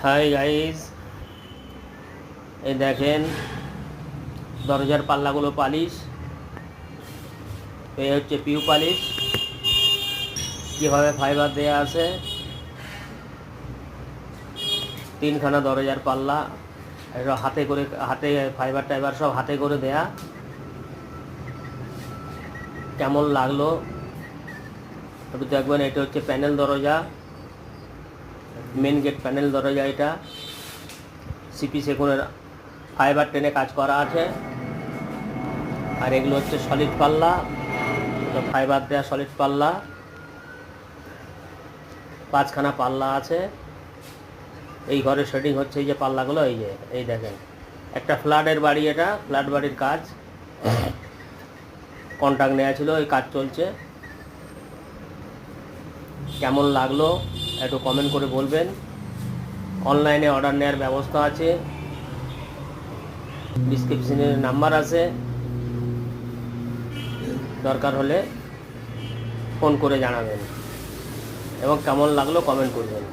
Hi guys, এই দেখেন দরজার পাল্লাগুলো পালিশ। এই হচ্ছে পিউ পালিশ, কীভাবে ফাইবার দেয়া আছে। তিনখানা দরজার পাল্লা, এটা হাতে ফাইবার টাইবার সব হাতে করে দেয়া। কেমন লাগলো একটু দেখবেন। এটা হচ্ছে প্যানেল দরজা, মেন গেট প্যানেল দরজা। এটা সিপি সেগুনের ফাইবার টেনে কাজ করা আছে। আর এগুলো হচ্ছে সলিড পাল্লা, ফাইবার দেওয়া সলিড পাল্লা। 5খানা পাল্লা আছে। এই ঘরে শেডিং হচ্ছে, এই যে পাল্লাগুলো, এই দেখেন। একটা ফ্ল্যাটের বাড়ি, এটা ফ্ল্যাট বাড়ির কাজ। কন্ট্রাক্ট নেওয়া ছিল, এই কাজ চলছে। কেমন লাগলো একটু কমেন্ট করে বলবেন। অনলাইনে অর্ডার নেওয়ার ব্যবস্থা আছে, ডিসক্রিপশনের নাম্বার আছে, দরকার হলে ফোন করে জানাবেন এবং কেমন লাগলো কমেন্ট করবেন।